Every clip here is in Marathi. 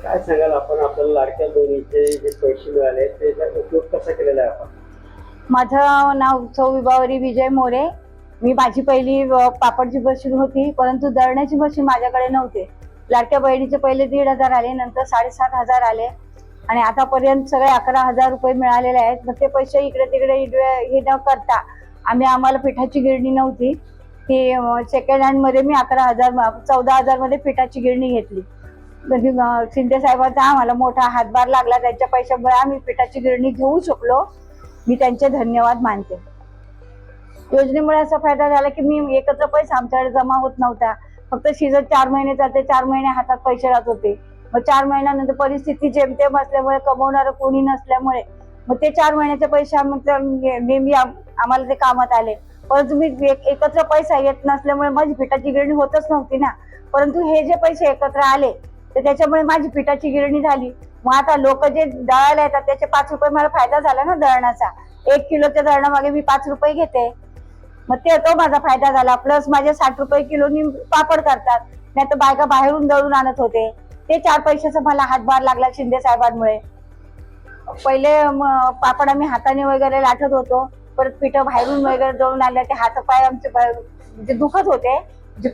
काय सांगाल आपण आपल्याला लाडक्या बहिणीचे जे पैसे मिळाले त्याचा उपयोग कसा केलेला आहे आपण? माझं नाव सौ विभावरी विजय मोरे. मी माझी पहिली पापडची मशीन होती, परंतु दळण्याची मशीन माझ्याकडे नव्हते. लाडक्या बहिणीचे पहिले 1,500 आले, नंतर 7,500 आले आणि आतापर्यंत सगळे 11,000 रुपये मिळालेले आहेत. मग ते पैसे इकडे तिकडे हे न करता आम्हाला पिठाची गिरणी नव्हती, ती सेकंड हँड मध्ये मी 14,000 मध्ये पिठाची गिरणी घेतली. शिंदे साहेबांचा आम्हाला मोठा हातभार लागला, त्यांच्या पैशामुळे आम्ही पिठाची गिरणी घेऊ शकलो. मी त्यांचे धन्यवाद मानते. योजनेमुळे असा फायदा झाला की मी एकत्र पैसा आमच्याकडे जमा होत नव्हता. फक्त सीझन 4 महिने चालते, 4 महिने हातात पैसे राहत होते. मग 4 महिन्यानंतर परिस्थिती जेमतेम असल्यामुळे, कमवणारं कोणी नसल्यामुळे मग ते 4 महिन्याचे पैसे नेहमी आम्हाला ते कामात आले. परंतु मी एकत्र पैसा येत नसल्यामुळे माझी पिठाची गिरणी होतच नव्हती ना. परंतु हे जे पैसे एकत्र आले तर त्याच्यामुळे माझी पिठाची गिरणी झाली. मग आता लोक जे दळायला येतात त्याचे 5 रुपये मला फायदा झाला ना दळणाचा. 1 किलोच्या दळणामागे मी 5 रुपये घेते, मग तो माझा फायदा झाला. प्लस माझे 60 रुपये किलोनी पापड करतात, नाही तर बायका बाहेरून दळून आणत होते. ते 4 पैशाचा मला हातभार लागला शिंदे साहेबांमुळे. पहिले पापड आम्ही हाताने वगैरे लाटत होतो, परत पिठं बाहेरून वगैरे दळून आल्या, ते हातपाय आमचे दुखत होते.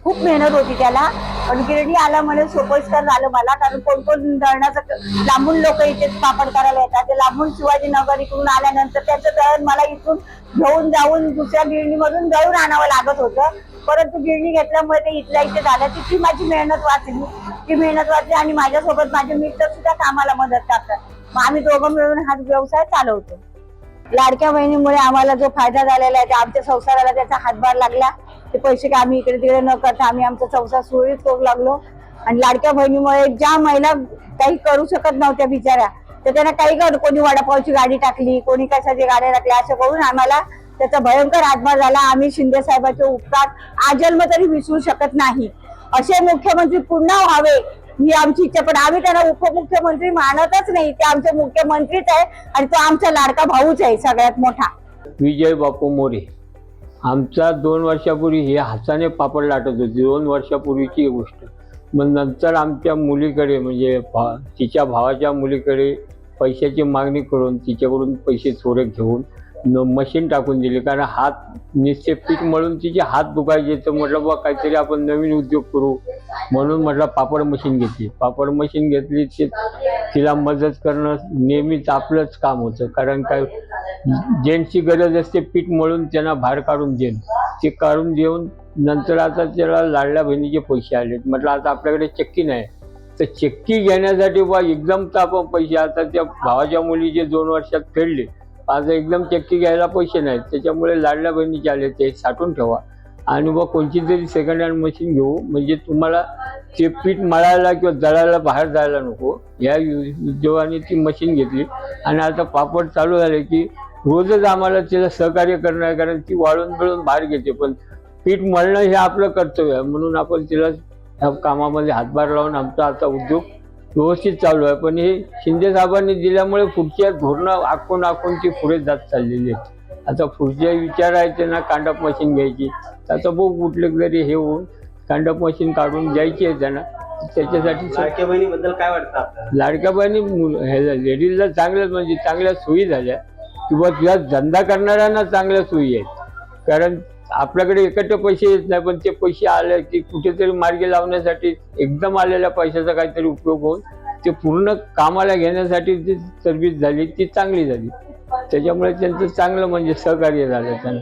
खूप मेहनत होती त्याला. पण गिरणी आल्यामुळे सोपस्कर झालं मला, कारण कोण कोण दळणाचं लांबून लोक इथे पापड करायला येतात. ते लांबून शिवाजीनगर इकडून आल्यानंतर त्याचं दळण मला इथून घेऊन जाऊन दुसऱ्या गिरणीमधून दळून आणावं लागत होतं. परंतु गिरणी घेतल्यामुळे ते इथल्या इथे झालं. ती माझी मेहनत वाचली आणि माझ्यासोबत माझे मित्र सुद्धा कामाला मदत करतात. मग आम्ही दोघं मिळून हा व्यवसाय चालवतो. लाडक्या बहिणीमुळे आम्हाला जो फायदा झालेला आहे, ते आमच्या संसाराला त्याचा हातभार लागला. ते पैसे का आम्ही इकडे तिकडे न करता आम्ही आमचा संसार सुरळीत करू लागलो. आणि लाडक्या बहिणीमुळे ज्या महिला काही करू शकत नव्हत्या बिचाऱ्या, तर त्यांना काही कोणी वडापावची गाडी टाकली, कोणी कशाची गाड्या टाकल्या, असं करून आम्हाला त्याचा भयंकर हातभार झाला. आम्ही शिंदे साहेबांचे उपकार आजन्म तरी विसरू शकत नाही. असे मुख्यमंत्री पुन्हा व्हावे ही आमची इच्छा. पण आम्ही त्यांना उपमुख्यमंत्री मानतच नाही. ते आमचे मुख्यमंत्रीच आहे आणि तो आमचा लाडका भाऊच आहे सगळ्यात मोठा. विजय बापू मोरे. आमचा 2 वर्षापूर्वी हे हाताने पापड लाटत होते, 2 वर्षापूर्वीची गोष्ट. मग नंतर आमच्या मुलीकडे म्हणजे तिच्या भावाच्या मुलीकडे पैशाची मागणी करून तिच्याकडून पैसे चोरे घेऊन मशीन टाकून दिली. कारण हात निश्चित पीठ मळून तिचे हात दुखायचे. तर म्हटलं बा काहीतरी आपण नवीन उद्योग करू म्हणून म्हटलं पापड मशीन घेतली. पापड मशीन घेतली, तिला मदत करणं नेहमीच आपलंच काम होतं. कारण काय जेंट्सची गरज असते पीठ मळून त्यांना बाहेर काढून देणं. ते काढून देऊन नंतर आता त्याला लाडल्या बहिणीचे पैसे आले. म्हटलं आता आपल्याकडे चक्की नाही, तर चक्की घेण्यासाठी बा एकदम आपण पैसे, आता त्या भावाच्या मुलीचे 2 वर्षात फेडले, आज एकदम चक्की घ्यायला पैसे नाहीत. त्याच्यामुळे लाडल्या बहिणीचे आले, ते साठवून ठेवा आणि मग कोणती तरी सेकंड हँड मशीन घेऊ, म्हणजे तुम्हाला ते पीठ मळायला किंवा दळायला बाहेर जायला नको. या उद्योगाने ती मशीन घेतली आणि आता पापड चालू झाले की रोजच आम्हाला तिला सहकार्य करणं आहे. कारण ती वाळून बिळून बाहेर घेते, पण पीठ मळणं हे आपलं कर्तव्य आहे. म्हणून आपण तिला ह्या कामामध्ये हातभार लावून आमचा आता उद्योग व्यवस्थित चालू आहे. पण हे शिंदे साहेबांनी दिल्यामुळे पुढच्या धोरणं आखून ती पुढे जात चाललेली आहेत. आता पुढचे विचार आहे त्यांना कांडप मशीन घ्यायची. आता बघू कुठले तरी हे होऊन कांडप मशीन काढून द्यायची आहे त्यांना. त्याच्यासाठी लाडक्या बहिणीबद्दल काय वाटतं आपल्याला? लाडक्या बहिणी लेडीजला चांगल्याच म्हणजे चांगल्या सोयी झाल्या, किंवा तिला धंदा करणाऱ्यांना चांगल्या सोयी आहेत. कारण आपल्याकडे एकत्र पैसे येत नाही, पण ते पैसे आले की कुठेतरी मार्गी लावण्यासाठी एकदम आलेल्या पैशाचा काहीतरी उपयोग होऊन ते पूर्ण कामाला घेण्यासाठी जी सर्व्हिस झाली ती चांगली झाली. त्याच्यामुळे त्यांचं चांगलं म्हणजे सहकार्य झालं त्यांना.